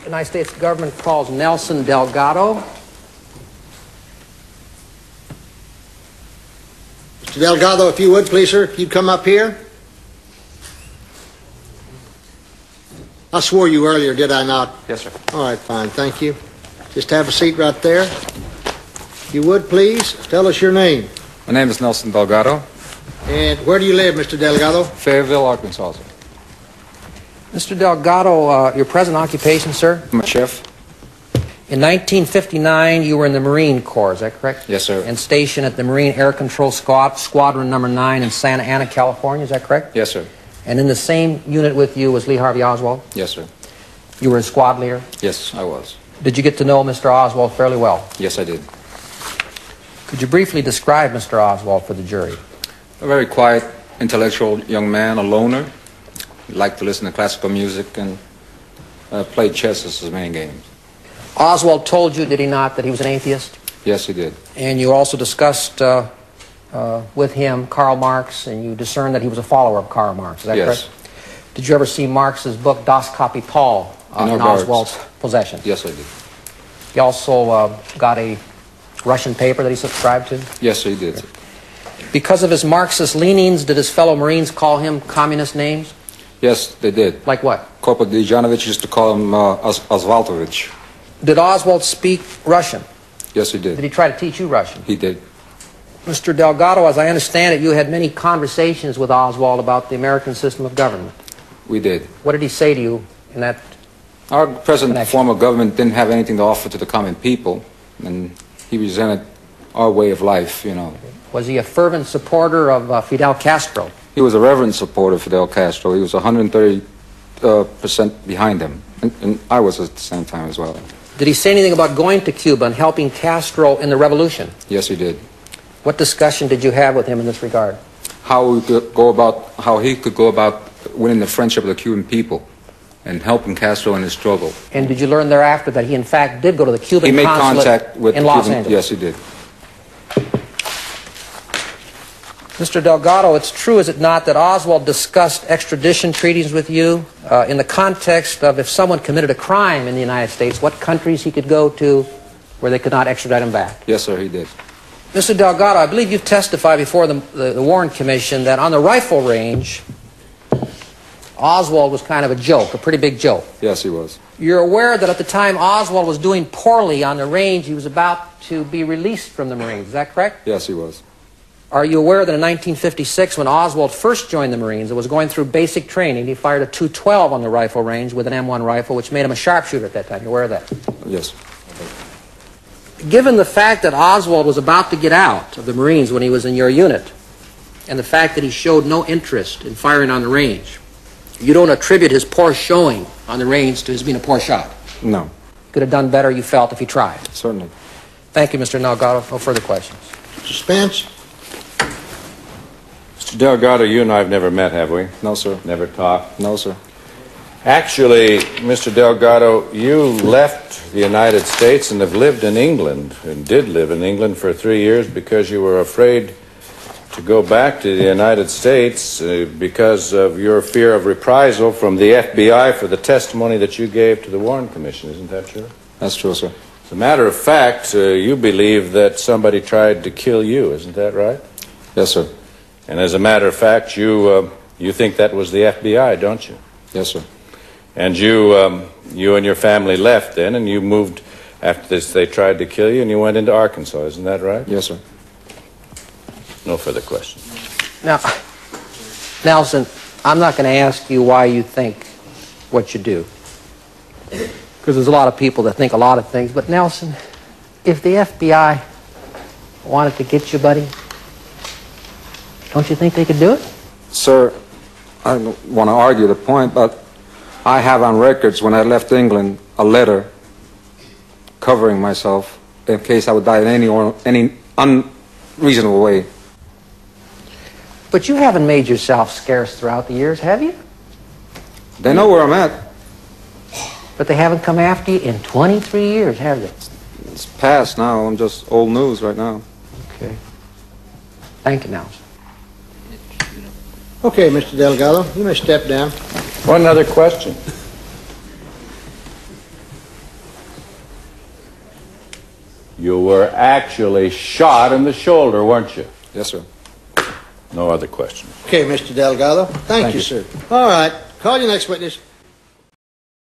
United States government calls Nelson Delgado. Mr. Delgado, if you would, please, sir, if you'd come up here. I swore you earlier, did I not? Yes, sir. All right, fine, thank you. Just have a seat right there. If you would, please, tell us your name. My name is Nelson Delgado. And where do you live, Mr. Delgado? Fayetteville, Arkansas, sir. Mr. Delgado, your present occupation, sir? I'm a chef. In 1959, you were in the Marine Corps, is that correct? Yes, sir. And stationed at the Marine Air Control Squadron number 9 in Santa Ana, California, is that correct? Yes, sir. And in the same unit with you was Lee Harvey Oswald? Yes, sir. You were a squad leader? Yes, I was. Did you get to know Mr. Oswald fairly well? Yes, I did. Could you briefly describe Mr. Oswald for the jury? A very quiet, intellectual young man, a loner. He liked to listen to classical music and played chess as his main game. Oswald told you, did he not, that he was an atheist? Yes, he did. And you also discussed with him Karl Marx, and you discerned that he was a follower of Karl Marx, is that correct? Did you ever see Marx's book Das Kapital in Oswald's possession? Yes, I did. He also got a Russian paper that he subscribed to? Yes, he did. Because of his Marxist leanings, did his fellow Marines call him communist names? Yes, they did. Like what? Corporal Dejanovic used to call him Oswaldovich. Did Oswald speak Russian? Yes, he did. Did he try to teach you Russian? He did. Mr. Delgado, as I understand it, you had many conversations with Oswald about the American system of government. We did. What did he say to you in that Our present connection? form of government didn't have anything to offer to the common people, and he resented our way of life, you know. Was he a fervent supporter of Fidel Castro? He was a reverent supporter of Fidel Castro. He was 130% behind him, and I was at the same time as well. Did he say anything about going to Cuba and helping Castro in the revolution? Yes, he did. What discussion did you have with him in this regard? How he could go about winning the friendship of the Cuban people and helping Castro in his struggle. And did you learn thereafter that he in fact did go to the Cuban consulate? He made contact with in Los Angeles? Yes, he did. Mr. Delgado, it's true, is it not, that Oswald discussed extradition treaties with you in the context of if someone committed a crime in the United States, what countries he could go to where they could not extradite him back? Yes, sir, he did. Mr. Delgado, I believe you've testified before the Warren Commission that on the rifle range, Oswald was kind of a joke, a pretty big joke. Yes, he was. You're aware that at the time Oswald was doing poorly on the range, he was about to be released from the Marines, is that correct? Yes, he was. Are you aware that in 1956, when Oswald first joined the Marines and was going through basic training, he fired a .212 on the rifle range with an M1 rifle, which made him a sharpshooter at that time? You're aware of that? Yes. Given the fact that Oswald was about to get out of the Marines when he was in your unit, and the fact that he showed no interest in firing on the range, you don't attribute his poor showing on the range to his being a poor shot? No. Could have done better, you felt, if he tried? Certainly. Thank you, Mr. Delgado. No further questions. Mr. Spence? Mr. Delgado, you and I have never met, have we? No, sir. Never talked? No, sir. Actually, Mr. Delgado, you left the United States and have lived in England, and did live in England for 3 years because you were afraid to go back to the United States because of your fear of reprisal from the FBI for the testimony that you gave to the Warren Commission. Isn't that true? That's true, sir. As a matter of fact, you believe that somebody tried to kill you. Isn't that right? Yes, sir. And as a matter of fact, you think that was the FBI, don't you? Yes, sir. And you and your family left then, and you moved after this. They tried to kill you, and you went into Arkansas. Isn't that right? Yes, sir. No further questions. Now, Nelson, I'm not going to ask you why you think what you do, because there's a lot of people that think a lot of things. But Nelson, if the FBI wanted to get you, buddy, don't you think they could do it? Sir, I don't want to argue the point, but I have on records when I left England a letter covering myself in case I would die in any unreasonable way. But you haven't made yourself scarce throughout the years, have you? They know where I'm at. But they haven't come after you in 23 years, have they? It's past now. I'm just old news right now. Okay. Thank you, Nelson. Okay, Mr. Delgado, you may step down. One other question. You were actually shot in the shoulder, weren't you? Yes, sir. No other questions. Okay, Mr. Delgado. Thank you, sir. All right. Call your next witness.